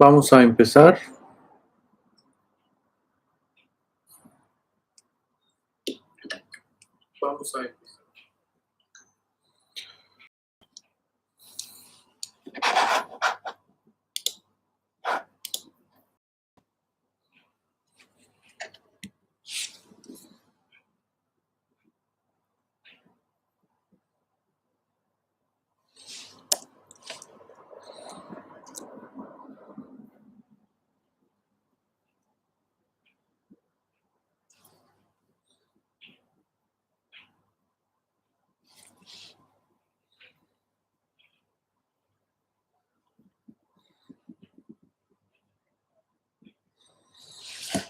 Vamos a empezar. Vamos a empezar.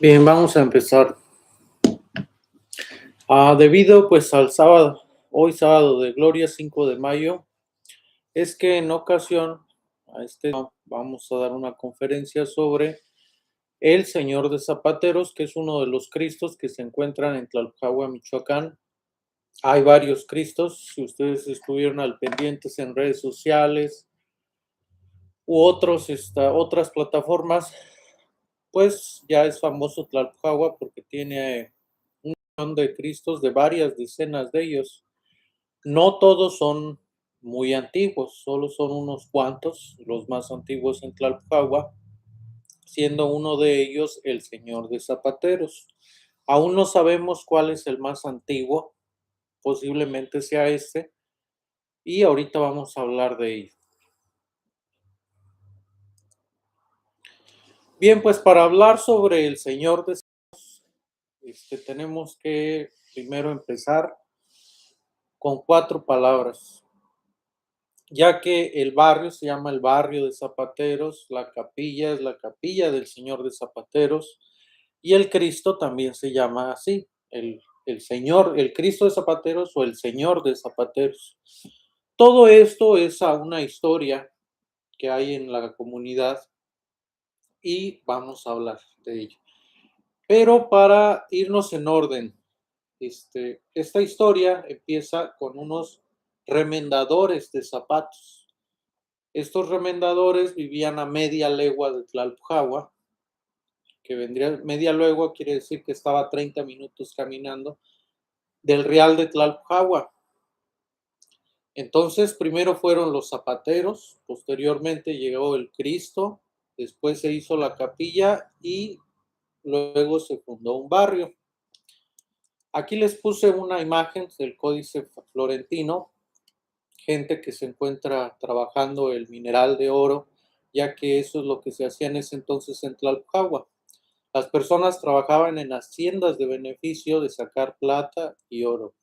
Bien, vamos a empezar. Debido pues al sábado, hoy sábado de Gloria 5 de mayo, es que en ocasión vamos a dar una conferencia sobre el Señor de Zapateros, que es uno de los Cristos que se encuentran en Tlalpujahua, Michoacán. Hay varios Cristos, si ustedes estuvieron al pendientes en redes sociales u otras plataformas, pues ya es famoso Tlalpujahua porque tiene un montón de Cristos, de varias decenas de ellos. No todos son muy antiguos, solo son unos cuantos, los más antiguos en Tlalpujahua, siendo uno de ellos el Señor de Zapateros. Aún no sabemos cuál es el más antiguo, posiblemente sea este, y ahorita vamos a hablar de ello. Bien, pues para hablar sobre el Señor de Zapateros, tenemos que primero empezar con 4 palabras, ya que el barrio se llama el barrio de Zapateros, la capilla es la capilla del Señor de Zapateros y el Cristo también se llama así, el Señor, el Cristo de Zapateros o el Señor de Zapateros. Todo esto es a una historia que hay en la comunidad y vamos a hablar de ello. Pero para irnos en orden, esta historia empieza con unos remendadores de zapatos. Estos remendadores vivían a media legua de Tlalpujahua, que vendría media legua, quiere decir que estaba a 30 minutos caminando del Real de Tlalpujahua. Entonces, primero fueron los zapateros, posteriormente llegó el Cristo, después se hizo la capilla y luego se fundó un barrio. Aquí les puse una imagen del Códice Florentino, gente que se encuentra trabajando el mineral de oro, ya que eso es lo que se hacía en ese entonces en Tlalpujahua. Las personas trabajaban en haciendas de beneficio de sacar plata y oro.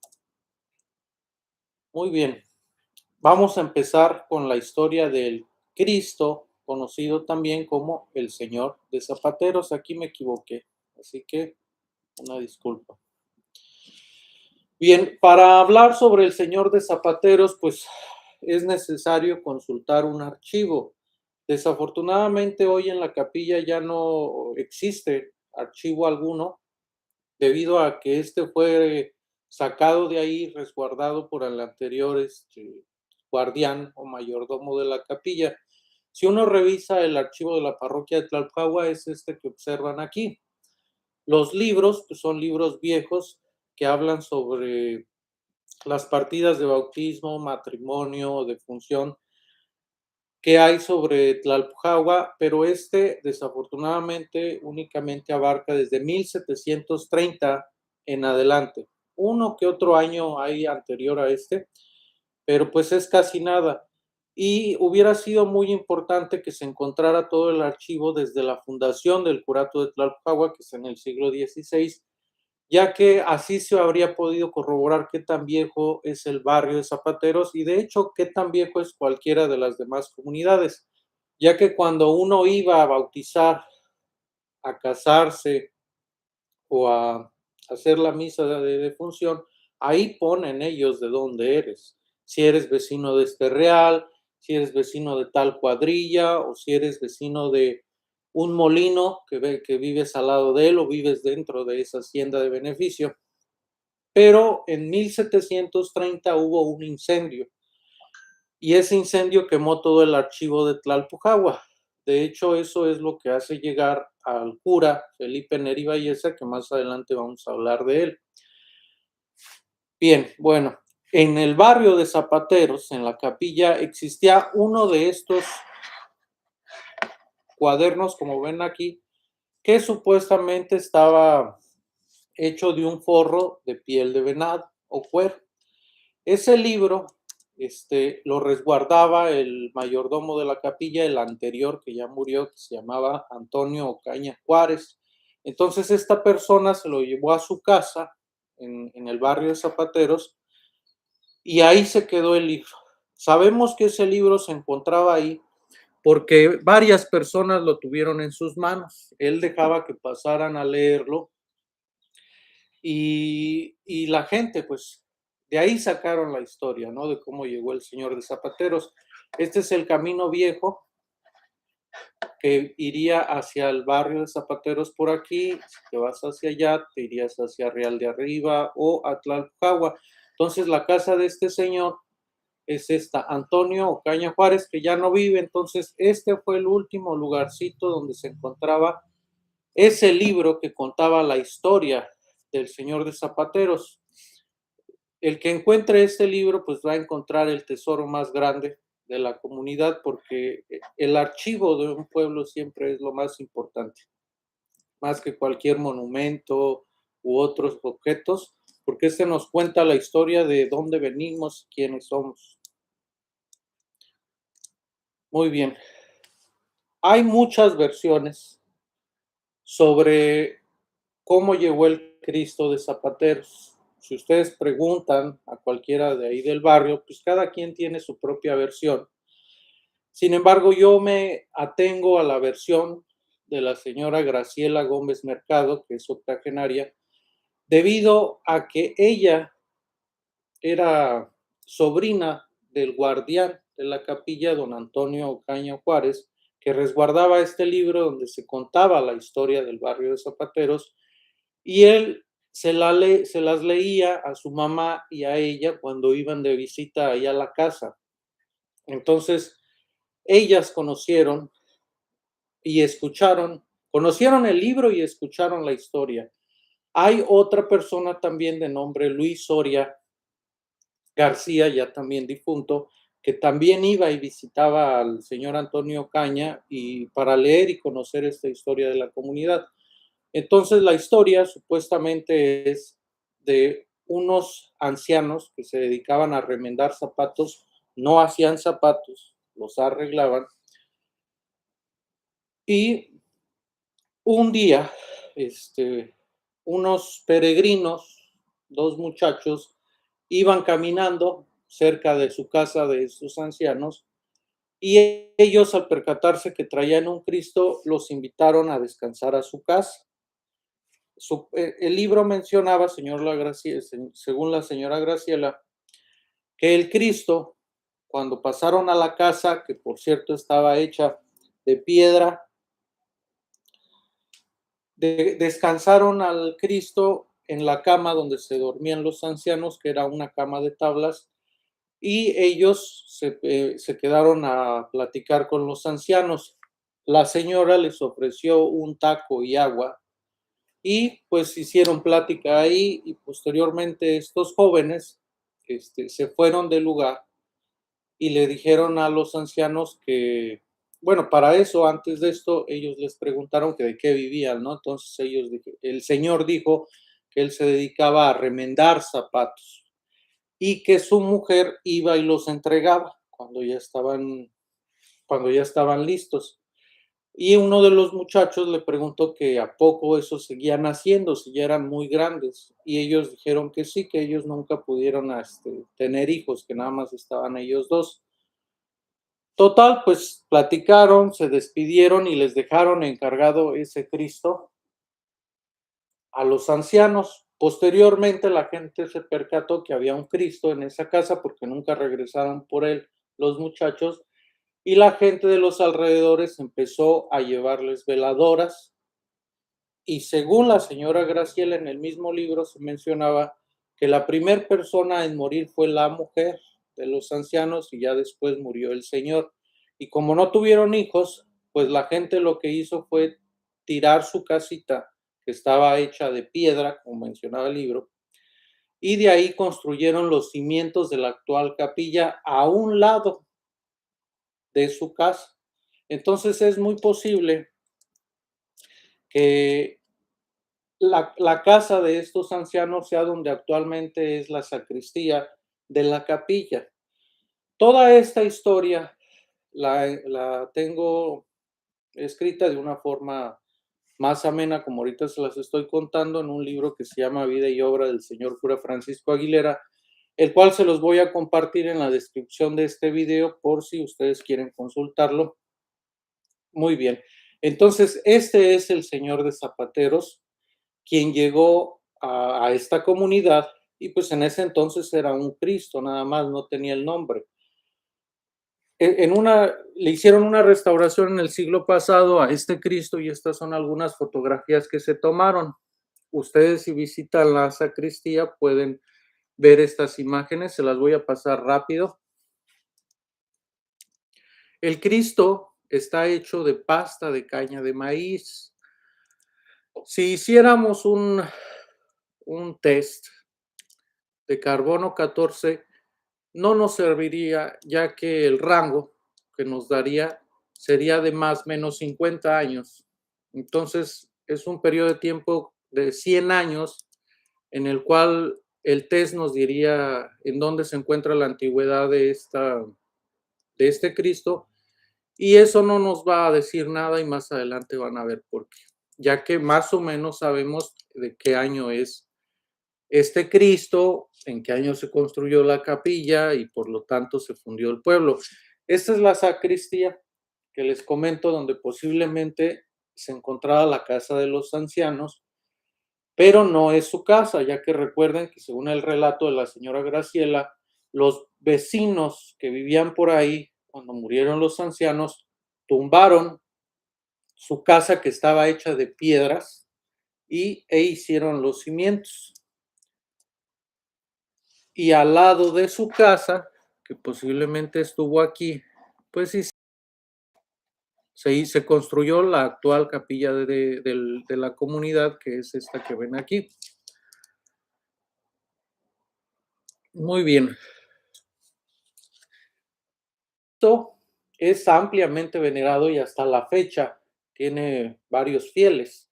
Muy bien, vamos a empezar con la historia del Cristo, conocido también como el Señor de Zapateros. Aquí me equivoqué, así que una disculpa. Bien, para hablar sobre el Señor de Zapateros, pues es necesario consultar un archivo. Desafortunadamente hoy en la capilla ya no existe archivo alguno, debido a que fue sacado de ahí, resguardado por el anterior guardián o mayordomo de la capilla. Si uno revisa el archivo de la parroquia de Tlalpujahua, es que observan aquí. Los libros, pues son libros viejos que hablan sobre las partidas de bautismo, matrimonio, defunción que hay sobre Tlalpujahua, pero desafortunadamente únicamente abarca desde 1730 en adelante. Uno que otro año hay anterior a pero pues es casi nada. Y hubiera sido muy importante que se encontrara todo el archivo desde la fundación del curato de Tlalpujahua, que es en el siglo XVI, ya que así se habría podido corroborar qué tan viejo es el barrio de Zapateros y de hecho qué tan viejo es cualquiera de las demás comunidades, ya que cuando uno iba a bautizar, a casarse o a hacer la misa de defunción, ahí ponen ellos de dónde eres, si eres vecino de este real, si eres vecino de tal cuadrilla o si eres vecino de un molino que vives al lado de él o vives dentro de esa hacienda de beneficio. Pero en 1730 hubo un incendio y ese incendio quemó todo el archivo de Tlalpujahua. De hecho, eso es lo que hace llegar al cura Felipe Neri Valleza, que más adelante vamos a hablar de él. Bien, bueno, en el barrio de Zapateros, en la capilla, existía uno de estos cuadernos, como ven aquí, que supuestamente estaba hecho de un forro de piel de venado o cuero. Ese libro lo resguardaba el mayordomo de la capilla, el anterior que ya murió, que se llamaba Antonio Ocaña Juárez. Entonces esta persona se lo llevó a su casa en el barrio de Zapateros y ahí se quedó el libro. Sabemos que ese libro se encontraba ahí porque varias personas lo tuvieron en sus manos. Él dejaba que pasaran a leerlo y la gente, pues, de ahí sacaron la historia, ¿no? De cómo llegó el señor de Zapateros. Este es el camino viejo que iría hacia el barrio de Zapateros por aquí. Si te vas hacia allá, te irías hacia Real de Arriba o Atlalpujagua. Entonces, la casa de este señor es esta, Antonio Ocaña Juárez, que ya no vive. Entonces, este fue el último lugarcito donde se encontraba ese libro que contaba la historia del señor de Zapateros. El que encuentre este libro, pues va a encontrar el tesoro más grande de la comunidad, porque el archivo de un pueblo siempre es lo más importante, más que cualquier monumento u otros objetos, porque este nos cuenta la historia de dónde venimos y quiénes somos. Muy bien. Hay muchas versiones sobre cómo llegó el Cristo de Zapateros. Si ustedes preguntan a cualquiera de ahí del barrio, pues cada quien tiene su propia versión. Sin embargo, yo me atengo a la versión de la señora Graciela Gómez Mercado, que es octogenaria, debido a que ella era sobrina del guardián de la capilla, don Antonio Ocaña Juárez, que resguardaba este libro donde se contaba la historia del barrio de Zapateros, y él se las leía a su mamá y a ella cuando iban de visita ahí a la casa. Entonces, ellas conocieron el libro y escucharon la historia. Hay otra persona también de nombre Luis Soria García, ya también difunto, que también iba y visitaba al señor Antonio Caña y para leer y conocer esta historia de la comunidad. Entonces la historia supuestamente es de unos ancianos que se dedicaban a remendar zapatos, no hacían zapatos, los arreglaban. Y un día, unos peregrinos, dos muchachos, iban caminando cerca de su casa de esos ancianos y ellos, al percatarse que traían un Cristo, los invitaron a descansar a su casa. El libro mencionaba, según la señora Graciela, que el Cristo, cuando pasaron a la casa, que por cierto estaba hecha de piedra, descansaron al Cristo en la cama donde se dormían los ancianos, que era una cama de tablas, y ellos se quedaron a platicar con los ancianos. La señora les ofreció un taco y agua y pues hicieron plática ahí y posteriormente estos jóvenes se fueron del lugar y le dijeron a los ancianos que, bueno, para eso, antes de esto, ellos les preguntaron que de qué vivían, ¿no? Entonces el señor dijo que él se dedicaba a remendar zapatos y que su mujer iba y los entregaba cuando ya estaban listos. Y uno de los muchachos le preguntó que a poco eso seguían haciendo, si ya eran muy grandes. Y ellos dijeron que sí, que ellos nunca pudieron tener hijos, que nada más estaban ellos dos. Total, pues platicaron, se despidieron y les dejaron encargado ese Cristo a los ancianos. Posteriormente la gente se percató que había un Cristo en esa casa porque nunca regresaron por él los muchachos y la gente de los alrededores empezó a llevarles veladoras y según la señora Graciela en el mismo libro se mencionaba que la primera persona en morir fue la mujer de los ancianos y ya después murió el señor. Y como no tuvieron hijos, pues la gente lo que hizo fue tirar su casita, que estaba hecha de piedra, como mencionaba el libro, y de ahí construyeron los cimientos de la actual capilla a un lado de su casa. Entonces es muy posible que la casa de estos ancianos sea donde actualmente es la sacristía de la capilla. Toda esta historia la tengo escrita de una forma más amena, como ahorita se las estoy contando, en un libro que se llama Vida y obra del señor cura Francisco Aguilera, el cual se los voy a compartir en la descripción de este video por si ustedes quieren consultarlo. Muy bien. Entonces, este es el señor de Zapateros, quien llegó a esta comunidad y pues en ese entonces era un Cristo, nada más, no tenía el nombre. Le hicieron una restauración en el siglo pasado a este Cristo y estas son algunas fotografías que se tomaron. Ustedes si visitan la sacristía pueden ver estas imágenes, se las voy a pasar rápido. El Cristo está hecho de pasta de caña de maíz. Si hiciéramos un test de carbono 14, no nos serviría, ya que el rango que nos daría sería de más o menos 50 años. Entonces, es un periodo de tiempo de 100 años en el cual el test nos diría en dónde se encuentra la antigüedad de este Cristo, y eso no nos va a decir nada y más adelante van a ver por qué, ya que más o menos sabemos de qué año es este Cristo, en qué año se construyó la capilla y por lo tanto se fundió el pueblo. Esta es la sacristía que les comento, donde posiblemente se encontraba la casa de los ancianos, pero no es su casa, ya que recuerden que según el relato de la señora Graciela, los vecinos que vivían por ahí, cuando murieron los ancianos, tumbaron su casa que estaba hecha de piedras e hicieron los cimientos. Y al lado de su casa, que posiblemente estuvo aquí, pues sí, se construyó la actual capilla de la comunidad, que es esta que ven aquí. Muy bien. Esto es ampliamente venerado y hasta la fecha tiene varios fieles.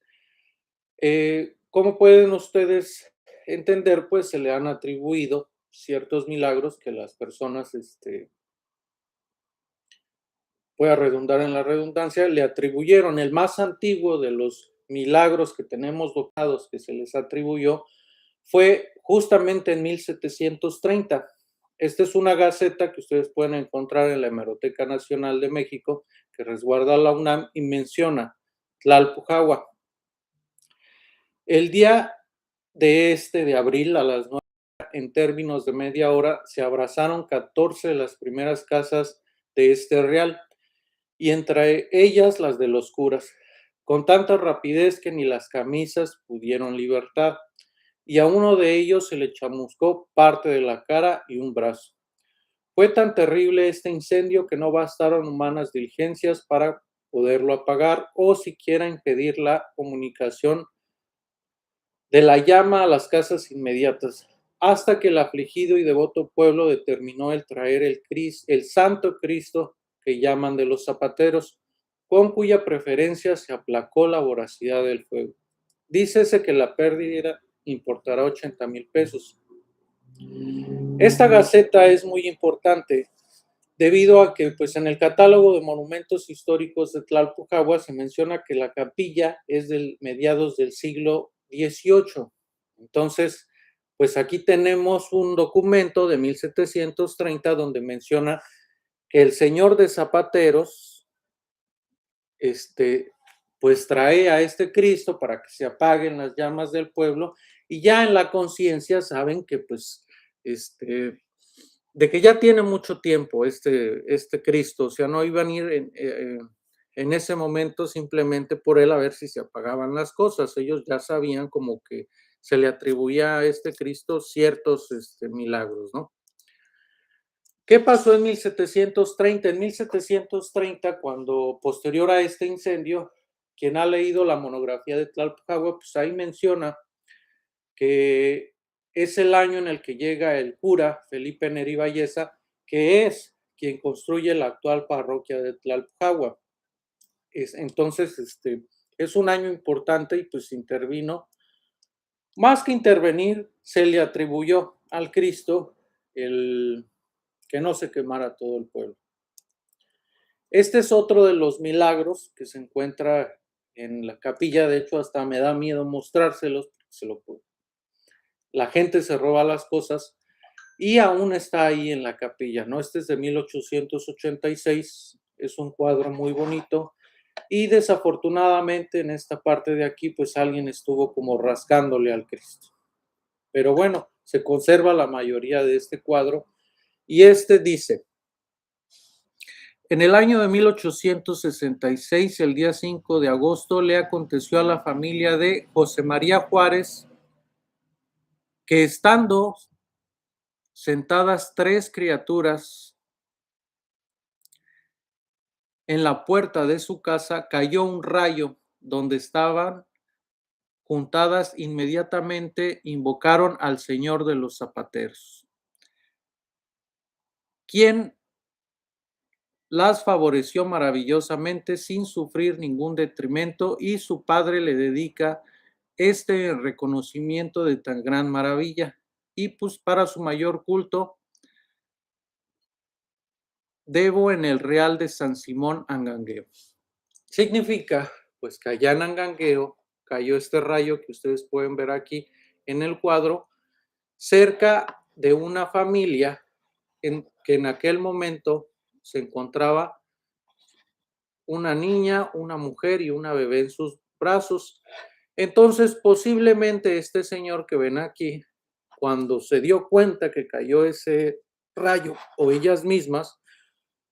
¿Cómo pueden ustedes entender? Pues se le han atribuido ciertos milagros que las personas, voy a redundar en la redundancia, le atribuyeron. El más antiguo de los milagros que tenemos documentados que se les atribuyó fue justamente en 1730. Esta es una gaceta que ustedes pueden encontrar en la Hemeroteca Nacional de México, que resguarda la UNAM y menciona Tlalpujahua. El día de abril a las 9, en términos de media hora, se abrazaron 14 de las primeras casas de este real, y entre ellas las de los curas, con tanta rapidez que ni las camisas pudieron libertad, y a uno de ellos se le chamuscó parte de la cara y un brazo. Fue tan terrible este incendio que no bastaron humanas diligencias para poderlo apagar o siquiera impedir la comunicación de la llama a las casas inmediatas, hasta que el afligido y devoto pueblo determinó el traer el Santo Cristo que llaman de los zapateros, con cuya preferencia se aplacó la voracidad del fuego. Dícese que la pérdida importará 80,000 pesos. Esta gaceta es muy importante debido a que pues, en el catálogo de monumentos históricos de Tlalpujahua se menciona que la capilla es de mediados del siglo XVIII. Entonces, pues aquí tenemos un documento de 1730 donde menciona que el señor de Zapateros, pues trae a este Cristo para que se apaguen las llamas del pueblo, y ya en la conciencia saben que pues de que ya tiene mucho tiempo este Cristo, o sea, no iban a ir en ese momento simplemente por él a ver si se apagaban las cosas. Ellos ya sabían como que se le atribuía a este Cristo ciertos milagros, ¿no? ¿Qué pasó en 1730? En 1730, cuando posterior a este incendio, quien ha leído la monografía de Tlalpujahua, pues ahí menciona que es el año en el que llega el cura Felipe Neri Valleza, que es quien construye la actual parroquia de Tlalpujahua. Entonces, es un año importante y pues intervino. Más que intervenir, se le atribuyó al Cristo el que no se quemara todo el pueblo. Este es otro de los milagros que se encuentra en la capilla. De hecho, hasta me da miedo mostrárselos, la gente se roba las cosas y aún está ahí en la capilla, ¿no? Este es de 1886, es un cuadro muy bonito y desafortunadamente en esta parte de aquí, pues alguien estuvo como rascándole al Cristo. Pero bueno, se conserva la mayoría de este cuadro y este dice: en el año de 1866, el día 5 de agosto, le aconteció a la familia de José María Juárez que estando sentadas tres criaturas en la puerta de su casa, cayó un rayo donde estaban juntadas. Inmediatamente invocaron al Señor de los zapateros, quien las favoreció maravillosamente sin sufrir ningún detrimento, y su padre le dedica este reconocimiento de tan gran maravilla. Y pues para su mayor culto, debo en el Real de San Simón Angangueo. Significa pues que allá en Angangueo cayó este rayo que ustedes pueden ver aquí en el cuadro, cerca de una familia que en aquel momento se encontraba una niña, una mujer y una bebé en sus brazos. Entonces, posiblemente este señor que ven aquí, cuando se dio cuenta que cayó ese rayo, o ellas mismas,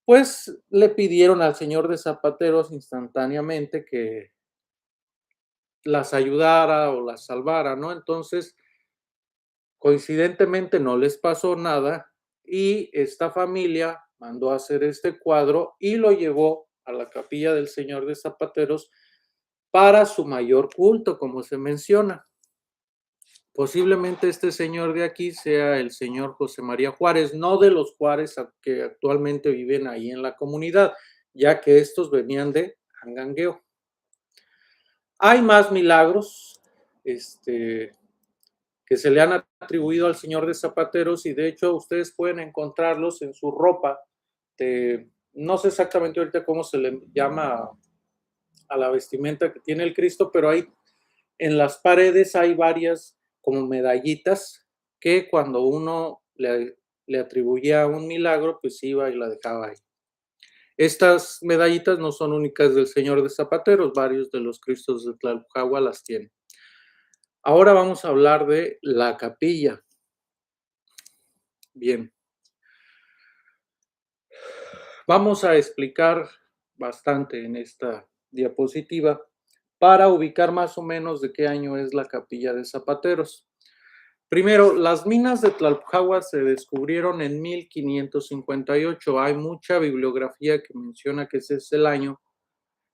pues le pidieron al señor de zapateros instantáneamente que las ayudara o las salvara, ¿no? Entonces, coincidentemente no les pasó nada y esta familia mandó a hacer este cuadro y lo llevó a la capilla del señor de zapateros para su mayor culto, como se menciona. Posiblemente este señor de aquí sea el señor José María Juárez, no de los Juárez que actualmente viven ahí en la comunidad, ya que estos venían de Angangueo. Hay más milagros que se le han atribuido al señor de zapateros, y de hecho ustedes pueden encontrarlos en su ropa. No sé exactamente ahorita cómo se le llama a la vestimenta que tiene el Cristo, pero hay en las paredes hay varias como medallitas que cuando uno le atribuía un milagro, pues iba y la dejaba ahí. Estas medallitas no son únicas del señor de zapateros, varios de los Cristos de Tlalpujahua las tienen. Ahora vamos a hablar de la capilla. Bien, vamos a explicar bastante en esta diapositiva para ubicar más o menos de qué año es la capilla de zapateros. Primero, las minas de Tlalpujahua se descubrieron en 1558. Hay mucha bibliografía que menciona que ese es el año.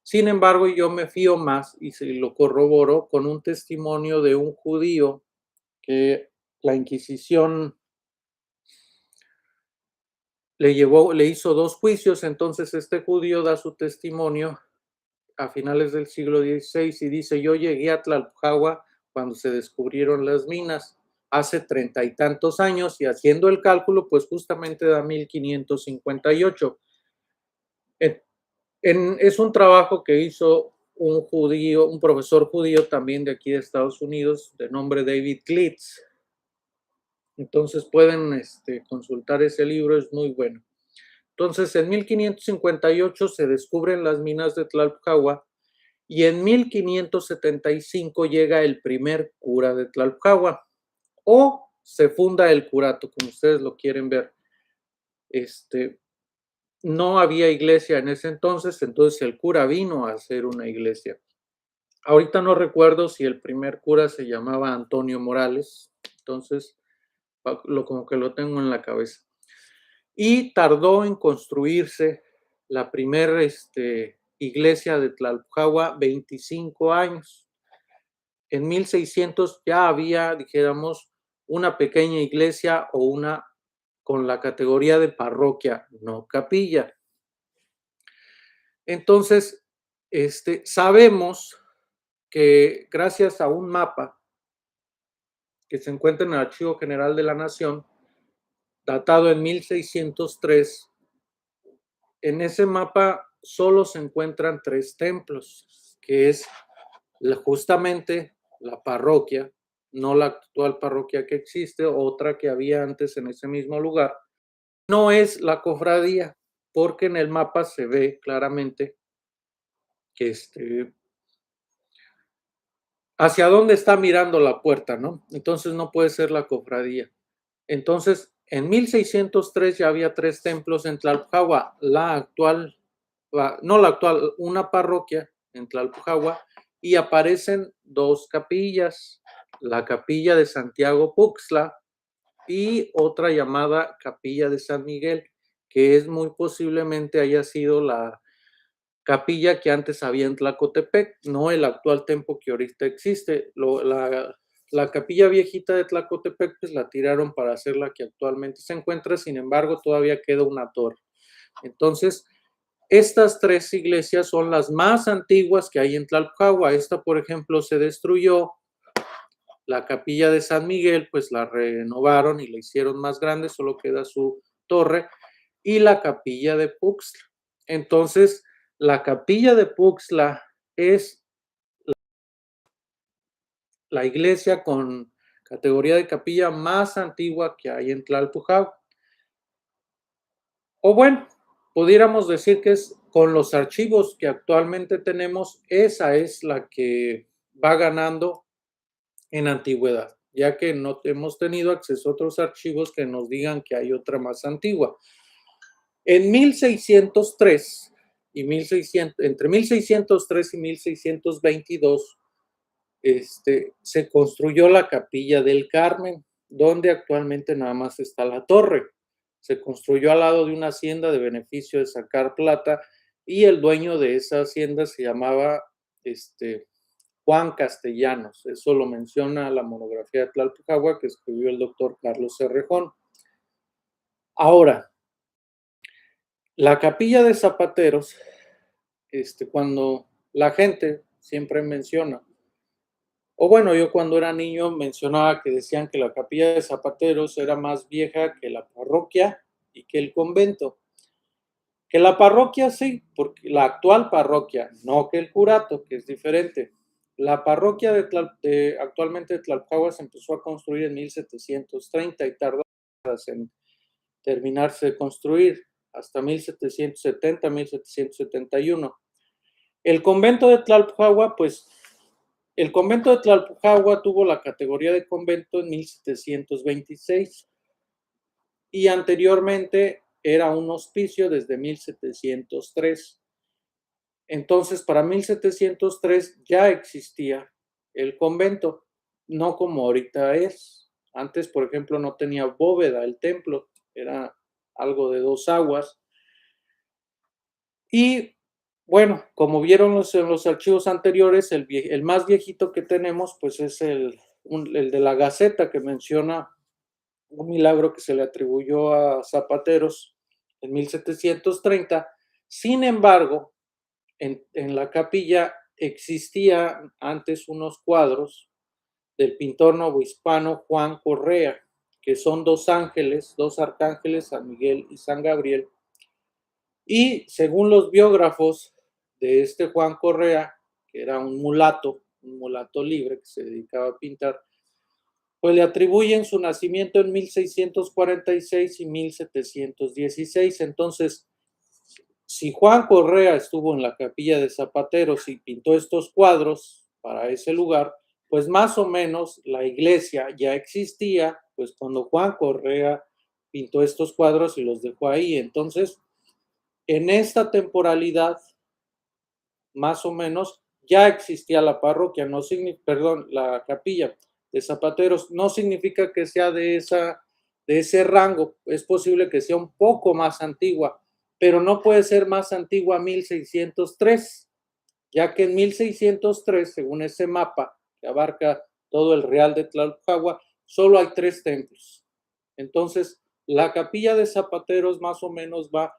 Sin embargo, yo me fío más y se lo corroboro con un testimonio de un judío que la Inquisición le hizo dos juicios. Entonces este judío da su testimonio a finales del siglo XVI y dice: yo llegué a Tlalpujahua cuando se descubrieron las minas hace 30 y tantos años, y haciendo el cálculo, pues justamente da 1558. Es un trabajo que hizo un judío, un profesor judío también de aquí de Estados Unidos, de nombre David Klitz. Entonces pueden consultar ese libro, es muy bueno. Entonces, en 1558 se descubren las minas de Tlalpujahua y en 1575 llega el primer cura de Tlalpujahua, o se funda el curato, como ustedes lo quieren ver. No había iglesia en ese entonces el cura vino a hacer una iglesia. Ahorita no recuerdo si el primer cura se llamaba Antonio Morales, entonces como que lo tengo en la cabeza. y tardó en construirse la primera iglesia de Tlalpujahua 25 años. En 1600 ya había, dijéramos, una pequeña iglesia o una con la categoría de parroquia, no capilla. Entonces, sabemos que gracias a un mapa que se encuentra en el Archivo General de la Nación, datado en 1603, en ese mapa solo se encuentran 3 templos, que es justamente la parroquia, no la actual parroquia que existe, otra que había antes en ese mismo lugar. No es la cofradía, porque en el mapa se ve claramente que hacia dónde está mirando la puerta, ¿no? Entonces no puede ser la cofradía. Entonces, en 1603 ya había 3 templos en Tlalpujahua, una parroquia en Tlalpujahua, y aparecen 2 capillas, la capilla de Santiago Puxtla y otra llamada capilla de San Miguel, que es muy posiblemente haya sido la capilla que antes había en Tlacotepec, no el actual templo que ahorita existe. La capilla viejita de Tlacotepec, pues la tiraron para hacer la que actualmente se encuentra, sin embargo, todavía queda una torre. Entonces, estas 3 iglesias son las más antiguas que hay en Tlalpujahua. Esta, por ejemplo, se destruyó. La capilla de San Miguel, pues la renovaron y la hicieron más grande, solo queda su torre, y la capilla de Puxtla. Entonces, la capilla de Puxtla es la iglesia con categoría de capilla más antigua que hay en Tlalpujahua. O bueno, pudiéramos decir que es con los archivos que actualmente tenemos, esa es la que va ganando en antigüedad, ya que no hemos tenido acceso a otros archivos que nos digan que hay otra más antigua. En 1603 y 1600, entre 1603 y 1622, se construyó la Capilla del Carmen, donde actualmente nada más está la torre. Se construyó al lado de una hacienda de beneficio de sacar plata y el dueño de esa hacienda se llamaba Juan Castellanos. Eso lo menciona la monografía de Tlalpujahua que escribió el doctor Carlos Cerrejón. Ahora, la capilla de Zapateros, cuando la gente siempre menciona, o bueno, yo cuando era niño mencionaba que decían que la capilla de Zapateros era más vieja que la parroquia y que el convento. Que la parroquia sí, porque la actual parroquia, no que el curato, que es diferente. La parroquia actualmente de Tlalpujahua se empezó a construir en 1730 y tardó en terminarse de construir hasta 1770, 1771. El convento de Tlalpujahua, pues el convento de Tlalpujahua tuvo la categoría de convento en 1726 y anteriormente era un hospicio desde 1703. Entonces, para 1703 ya existía el convento, no como ahorita es. Antes, por ejemplo, no tenía bóveda el templo, era algo de 2 aguas. Y bueno, como vieron en los archivos anteriores, el más viejito que tenemos, pues es el de la Gaceta, que menciona un milagro que se le atribuyó a Zapateros en 1730. Sin embargo, en la capilla existían antes unos cuadros del pintor novohispano Juan Correa, que son 2 ángeles, 2 arcángeles, San Miguel y San Gabriel. Y según los biógrafos de Juan Correa, que era un mulato libre que se dedicaba a pintar, pues le atribuyen su nacimiento en 1646 y 1716. Entonces, si Juan Correa estuvo en la capilla de Zapateros y pintó estos cuadros para ese lugar, pues más o menos la iglesia ya existía, pues cuando Juan Correa pintó estos cuadros y los dejó ahí. Entonces, en esta temporalidad, más o menos, ya existía la parroquia, la capilla de Zapateros. No significa que sea de esa de ese rango. Es posible que sea un poco más antigua, pero no puede ser más antigua 1603, ya que en 1603, según ese mapa que abarca todo el Real de Tlalpujahua, solo hay 3 templos. Entonces, la capilla de Zapateros más o menos va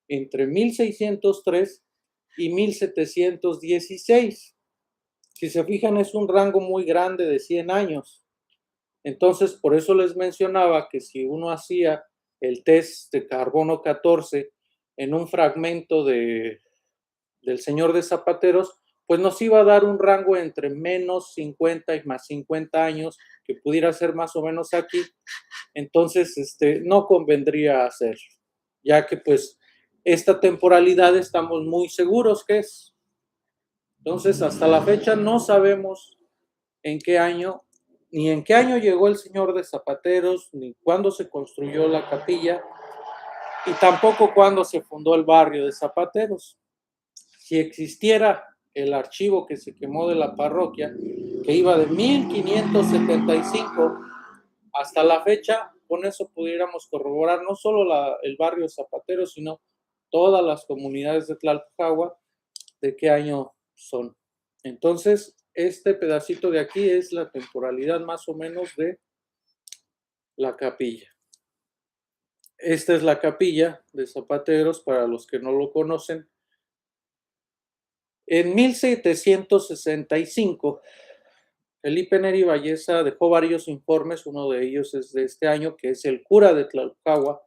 entre 1603 y 1716. Si se fijan, es un rango muy grande de 100 años. Entonces, por eso les mencionaba que si uno hacía el test de carbono 14 en un fragmento del Señor de Zapateros, pues nos iba a dar un rango entre menos 50 y más 50 años, que pudiera ser más o menos aquí. Entonces, no convendría hacer, ya que pues esta temporalidad estamos muy seguros que es. Entonces, hasta la fecha no sabemos en qué año, ni en qué año llegó el Señor de Zapateros, ni cuándo se construyó la capilla, y tampoco cuándo se fundó el barrio de Zapateros. Si existiera el archivo que se quemó de la parroquia, que iba de 1575 hasta la fecha, con eso pudiéramos corroborar no solo el barrio Zapatero, sino todas las comunidades de Tlalpujahua, de qué año son. Entonces, este pedacito de aquí es la temporalidad más o menos de la capilla. Esta es la capilla de Zapateros, para los que no lo conocen. En 1765, Felipe Neri Valleza dejó varios informes, uno de ellos es de este año, que es el cura de Tlalpujahua.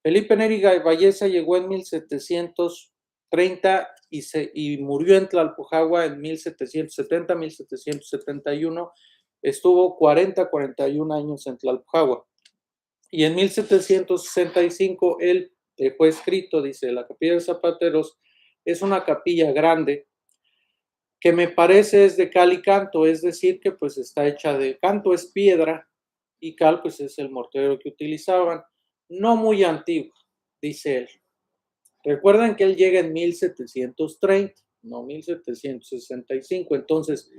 Felipe Neri Valleza llegó en 1730 y murió en Tlalpujahua en 1770, 1771. Estuvo 41 años en Tlalpujahua. Y en 1765 él dejó escrito, dice, la capilla de Zapateros es una capilla grande que me parece es de cal y canto, es decir, que pues está hecha de canto, es piedra, y cal pues es el mortero que utilizaban, no muy antiguo, dice él. Recuerden que él llega en 1730, no 1765, entonces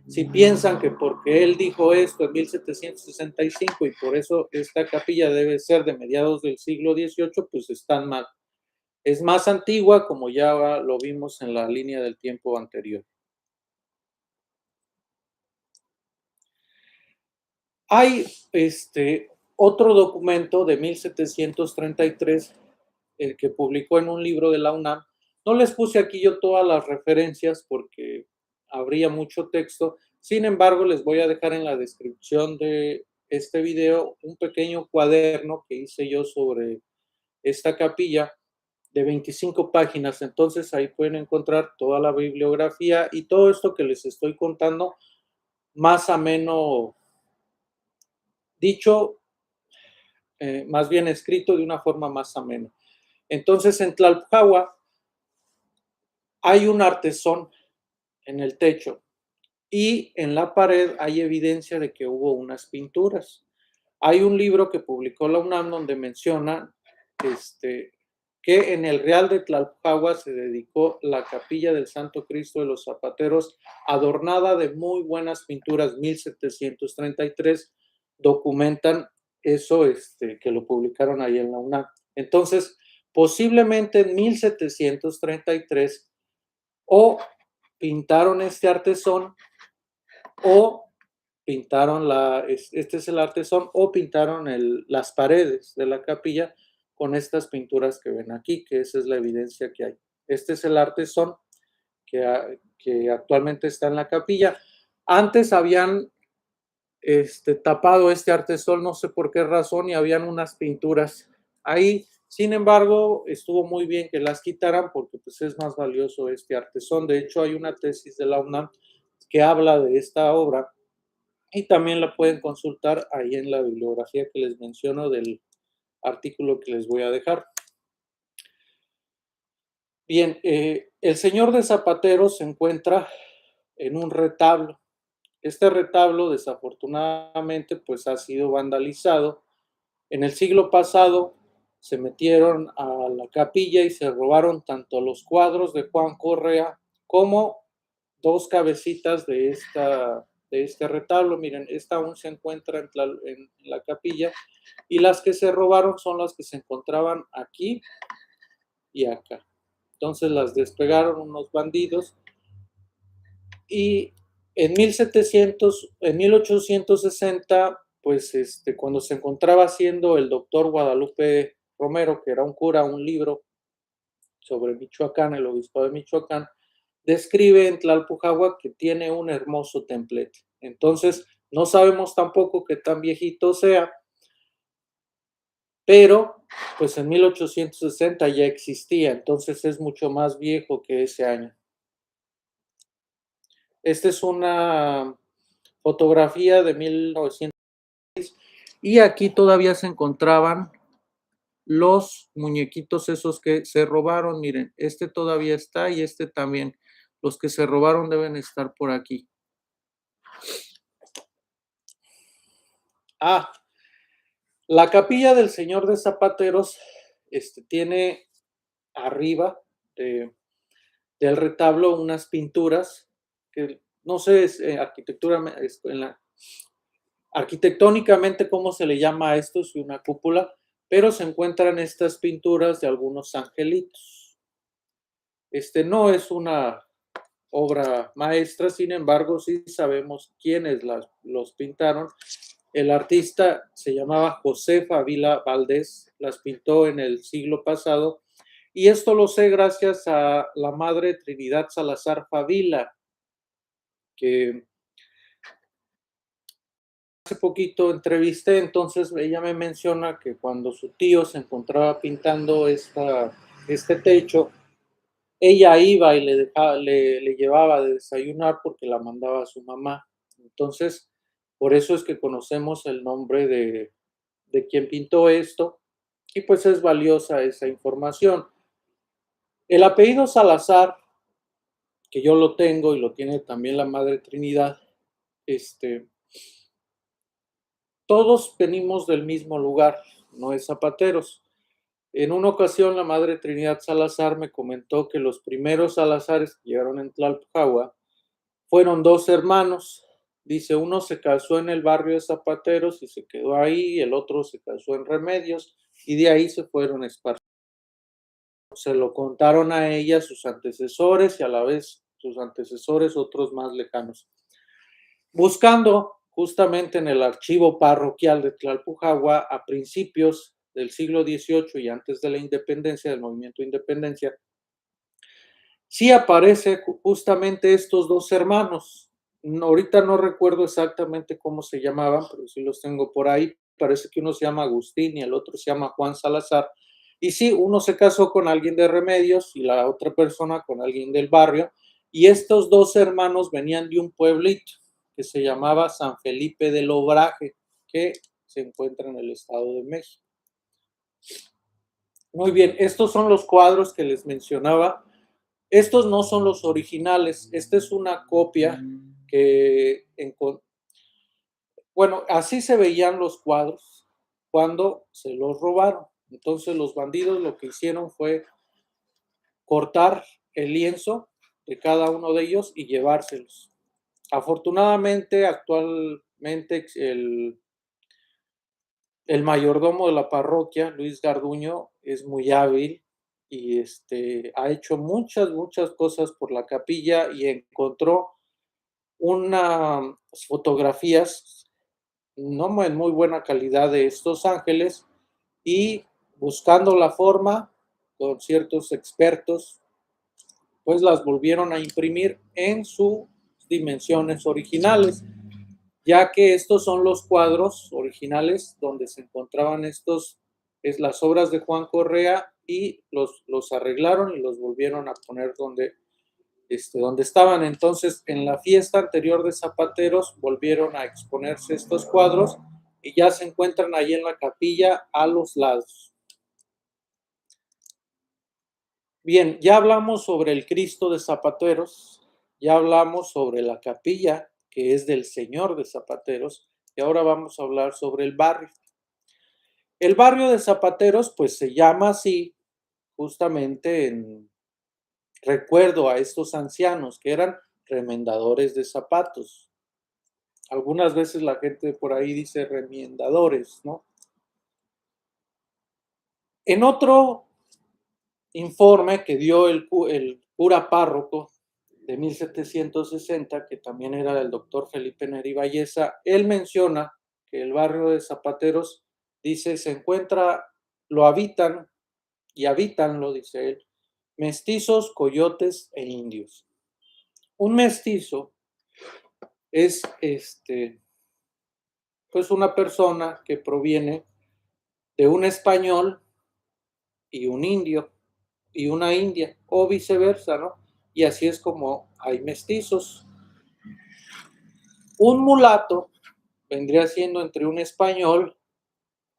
si piensan que porque él dijo esto en 1765 y por eso esta capilla debe ser de mediados del siglo XVIII, pues están mal. Es más antigua, como ya lo vimos en la línea del tiempo anterior. Hay otro documento de 1733, el que publicó en un libro de la UNAM. No les puse aquí yo todas las referencias porque habría mucho texto. Sin embargo, les voy a dejar en la descripción de este video un pequeño cuaderno que hice yo sobre esta capilla de 25 páginas. Entonces ahí pueden encontrar toda la bibliografía y todo esto que les estoy contando más ameno dicho, más bien escrito de una forma más amena. Entonces, en Tlalpujahua hay un artesón en el techo y en la pared hay evidencia de que hubo unas pinturas. Hay un libro que publicó la UNAM donde menciona que en el Real de Tlalpujahua se dedicó la capilla del Santo Cristo de los Zapateros, adornada de muy buenas pinturas, 1733, documentan eso, que lo publicaron ahí en la UNAM. Entonces, posiblemente en 1733 o pintaron este artesón o pintaron este es el artesón, o pintaron las paredes de la capilla con estas pinturas que ven aquí, que esa es la evidencia que hay. Este es el artesón que actualmente está en la capilla. Antes habían tapado este artesón, no sé por qué razón, y habían unas pinturas ahí. Sin embargo, estuvo muy bien que las quitaran porque pues, es más valioso este artesón. De hecho, hay una tesis de la UNAM que habla de esta obra y también la pueden consultar ahí en la bibliografía que les menciono del artículo que les voy a dejar. Bien, el Señor de Zapateros se encuentra en un retablo. Este retablo, desafortunadamente, pues ha sido vandalizado. En el siglo pasado se metieron a la capilla y se robaron tanto los cuadros de Juan Correa como dos cabecitas de de este retablo. Miren, esta aún se encuentra en la capilla, y las que se robaron son las que se encontraban aquí y acá. Entonces las despegaron unos bandidos, y en 1860, pues cuando se encontraba haciendo el doctor Guadalupe Romero, que era un cura, un libro sobre Michoacán, el obispo de Michoacán, describe en Tlalpujahua que tiene un hermoso templete. Entonces, no sabemos tampoco qué tan viejito sea, pero pues en 1860 ya existía, entonces es mucho más viejo que ese año. Esta es una fotografía de 1900, y aquí todavía se encontraban los muñequitos esos que se robaron. Miren, este todavía está y este también. Los que se robaron deben estar por aquí. Ah, la capilla del Señor de Zapateros tiene arriba del retablo unas pinturas que no sé arquitectónicamente cómo se le llama a esto, si una cúpula, pero se encuentran estas pinturas de algunos angelitos. No es una obra maestra, sin embargo, sí sabemos quiénes los pintaron. El artista se llamaba José Favila Valdés, las pintó en el siglo pasado, y esto lo sé gracias a la madre Trinidad Salazar Favila, que hace poquito entrevisté. Entonces ella me menciona que cuando su tío se encontraba pintando este techo, ella iba y le llevaba de desayunar porque la mandaba a su mamá. Entonces, por eso es que conocemos el nombre de quien pintó esto, y pues es valiosa esa información. El apellido Salazar, que yo lo tengo y lo tiene también la Madre Trinidad, todos venimos del mismo lugar, no es Zapateros. En una ocasión la Madre Trinidad Salazar me comentó que los primeros Salazares que llegaron en Tlalpujahua fueron dos hermanos. Dice, uno se casó en el barrio de Zapateros y se quedó ahí, el otro se casó en Remedios, y de ahí se fueron esparciendo. Se lo contaron a ella sus antecesores, y a la vez sus antecesores otros más lejanos. Buscando justamente en el archivo parroquial de Tlalpujahua a principios del siglo XVIII y antes de la independencia, del movimiento de independencia, sí aparece justamente estos dos hermanos. Ahorita no recuerdo exactamente cómo se llamaban, pero sí los tengo por ahí. Parece que uno se llama Agustín y el otro se llama Juan Salazar. Y sí, uno se casó con alguien de Remedios y la otra persona con alguien del barrio. Y estos dos hermanos venían de un pueblito que se llamaba San Felipe del Obraje, que se encuentra en el Estado de México. Muy bien, estos son los cuadros que les mencionaba. Estos no son los originales, esta es una copia que, bueno, así se veían los cuadros cuando se los robaron. Entonces los bandidos lo que hicieron fue cortar el lienzo de cada uno de ellos y llevárselos. Afortunadamente, actualmente el mayordomo de la parroquia, Luis Garduño, es muy hábil y ha hecho muchas cosas por la capilla, y encontró unas fotografías no en muy buena calidad de estos ángeles, y buscando la forma con ciertos expertos, pues las volvieron a imprimir en sus dimensiones originales, ya que estos son los cuadros originales donde se encontraban las obras de Juan Correa, y los arreglaron y los volvieron a poner donde estaban. Entonces, en la fiesta anterior de Zapateros volvieron a exponerse estos cuadros y ya se encuentran ahí en la capilla a los lados. Bien, ya hablamos sobre el Cristo de Zapateros, ya hablamos sobre la capilla que es del Señor de Zapateros, y ahora vamos a hablar sobre el barrio. El barrio de Zapateros pues se llama así justamente en recuerdo a estos ancianos que eran remendadores de zapatos. Algunas veces la gente por ahí dice remiendadores, ¿no? En otro informe que dio el cura párroco de 1760, que también era el doctor Felipe Neri Valleza, él menciona que el barrio de Zapateros, dice, se encuentra, lo habitan, y habitanlo, dice él, mestizos, coyotes e indios. Un mestizo es pues una persona que proviene de un español y un indio y una india, o viceversa, ¿no? Y así es como hay mestizos. Un mulato vendría siendo entre un español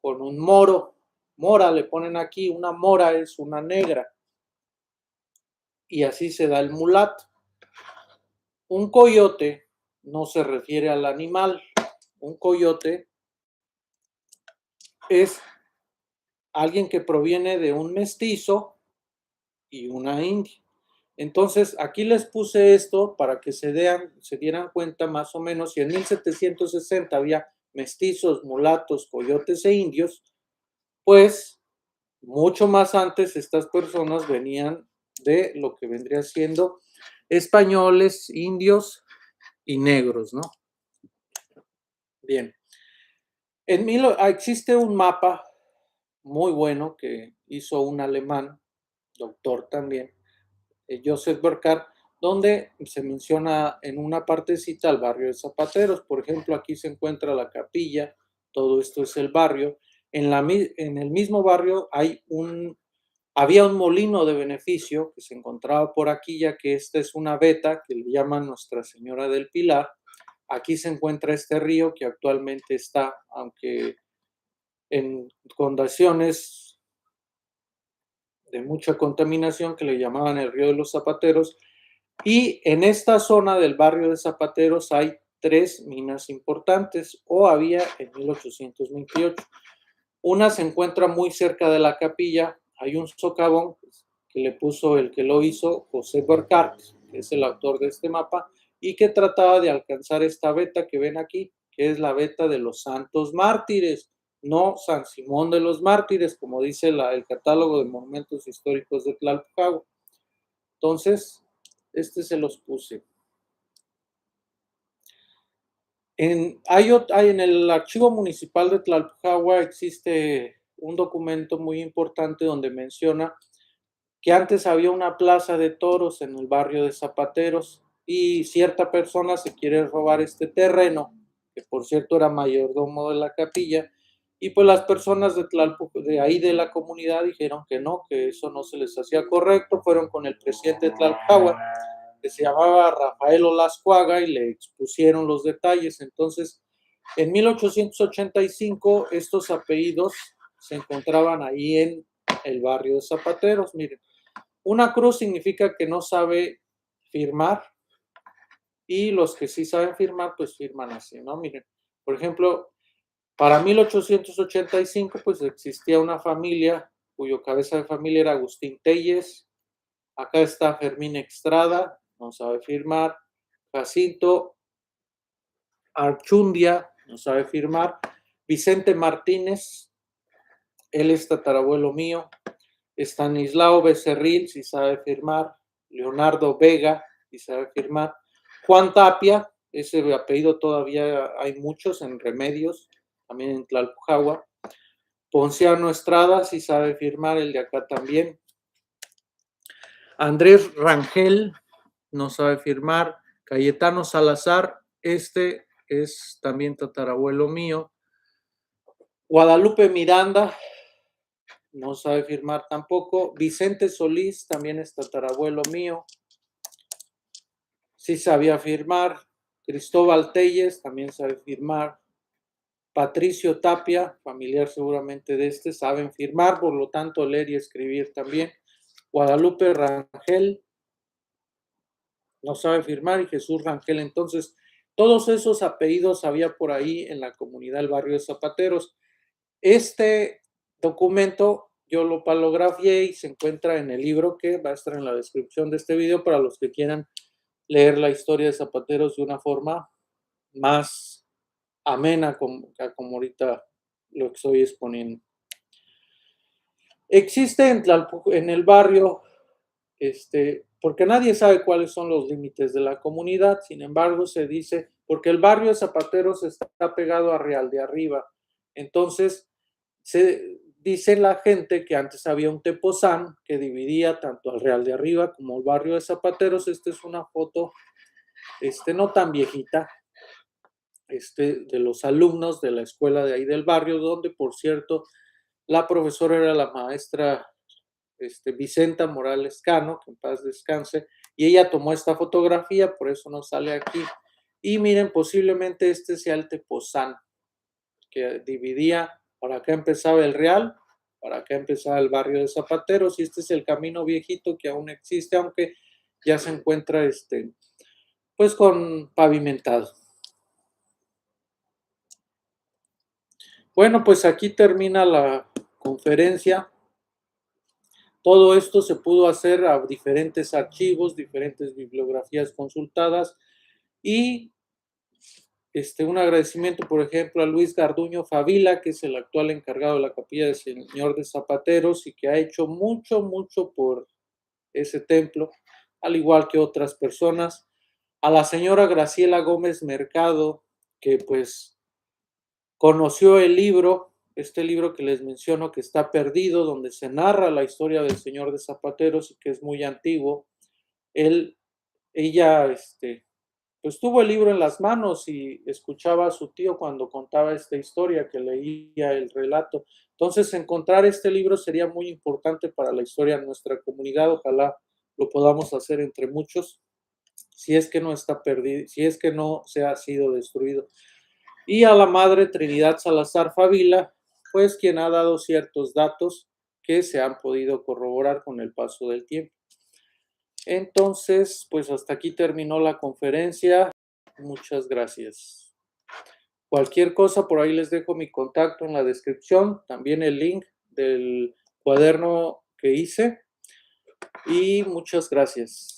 con un moro. Mora le ponen aquí, una mora es una negra. Y así se da el mulato. Un coyote no se refiere al animal. Un coyote es alguien que proviene de un mestizo y una india. Entonces, aquí les puse esto para que se dieran cuenta más o menos, si en 1760 había mestizos, mulatos, coyotes e indios, pues mucho más antes estas personas venían de lo que vendría siendo españoles, indios y negros, ¿no? Bien. Existe un mapa muy bueno que hizo un alemán, doctor también, Joseph Burckhardt, donde se menciona en una partecita al barrio de Zapateros. Por ejemplo, aquí se encuentra la capilla, todo esto es el barrio. En el mismo barrio había un molino de beneficio que se encontraba por aquí, ya que esta es una veta que le llaman Nuestra Señora del Pilar. Aquí se encuentra este río que actualmente está, aunque en condiciones de mucha contaminación, que le llamaban el río de los Zapateros. Y en esta zona del barrio de Zapateros hay 3 minas importantes, o había en 1828. Una se encuentra muy cerca de la capilla, hay un socavón que le puso el que lo hizo, José Burckhardt, que es el autor de este mapa, y que trataba de alcanzar esta veta que ven aquí, que es la veta de los santos mártires, no San Simón de los Mártires, como dice el catálogo de monumentos históricos de Tlalpujahua. Entonces, se los puse. En el archivo municipal de Tlalpujahua existe un documento muy importante donde menciona que antes había una plaza de toros en el barrio de Zapateros y cierta persona se quiere robar este terreno, que por cierto era mayordomo de la capilla, y pues las personas de ahí de la comunidad dijeron que no, que eso no se les hacía correcto, fueron con el presidente de Tlalpujahua, que se llamaba Rafael Olascuaga, y le expusieron los detalles. Entonces, en 1885 estos apellidos se encontraban ahí en el barrio de Zapateros. Miren, una cruz significa que no sabe firmar, y los que sí saben firmar, pues firman así, ¿no? Miren, por ejemplo, para 1885, pues existía una familia cuyo cabeza de familia era Agustín Telles. Acá está Fermín Extrada, no sabe firmar. Jacinto Archundia, no sabe firmar. Vicente Martínez, él es tatarabuelo mío. Estanislao Becerril, si sabe firmar. Leonardo Vega, si sabe firmar. Juan Tapia, ese apellido todavía hay muchos en Remedios, también en Tlalpujahua. Ponciano Estrada, si sabe firmar, el de acá también. Andrés Rangel, no sabe firmar. Cayetano Salazar, este es también tatarabuelo mío. Guadalupe Miranda, no sabe firmar tampoco. Vicente Solís, también es tatarabuelo mío. Sí sabía firmar. Cristóbal Telles, también sabe firmar. Patricio Tapia, familiar seguramente de saben firmar, por lo tanto leer y escribir también. Guadalupe Rangel, no sabe firmar, y Jesús Rangel. Entonces, todos esos apellidos había por ahí en la comunidad del barrio de Zapateros. Este documento yo lo palografié y se encuentra en el libro que va a estar en la descripción de este video para los que quieran leer la historia de Zapateros de una forma más amena como ahorita lo estoy exponiendo. Existe en el barrio, porque nadie sabe cuáles son los límites de la comunidad, sin embargo se dice, porque el barrio de Zapateros está pegado a Real de Arriba, entonces se dice la gente que antes había un Tepozán que dividía tanto al Real de Arriba como el barrio de Zapateros. Esta es una foto, no tan viejita, de los alumnos de la escuela de ahí del barrio, donde por cierto la profesora era la maestra Vicenta Morales Cano, que en paz descanse, y ella tomó esta fotografía, por eso no sale aquí. Y miren, posiblemente este sea el Tepozán, que dividía, para acá empezaba el Real, para acá empezaba el barrio de Zapateros, y este es el camino viejito que aún existe, aunque ya se encuentra, pues con pavimentado. Bueno, pues aquí termina la conferencia. Todo esto se pudo hacer a diferentes archivos, diferentes bibliografías consultadas y un agradecimiento, por ejemplo, a Luis Garduño Favila, que es el actual encargado de la capilla del Señor de Zapateros y que ha hecho mucho, mucho por ese templo, al igual que otras personas. A la señora Graciela Gómez Mercado, que pues conoció el libro, este libro que les menciono que está perdido, donde se narra la historia del Señor de Zapateros y que es muy antiguo. Ella, pues tuvo el libro en las manos y escuchaba a su tío cuando contaba esta historia, que leía el relato. Entonces, encontrar este libro sería muy importante para la historia de nuestra comunidad. Ojalá lo podamos hacer entre muchos, si es que no está perdido, si es que no se ha sido destruido. Y a la madre Trinidad Salazar Favila, pues quien ha dado ciertos datos que se han podido corroborar con el paso del tiempo. Entonces, pues hasta aquí terminó la conferencia. Muchas gracias. Cualquier cosa, por ahí les dejo mi contacto en la descripción, también el link del cuaderno que hice. Y muchas gracias.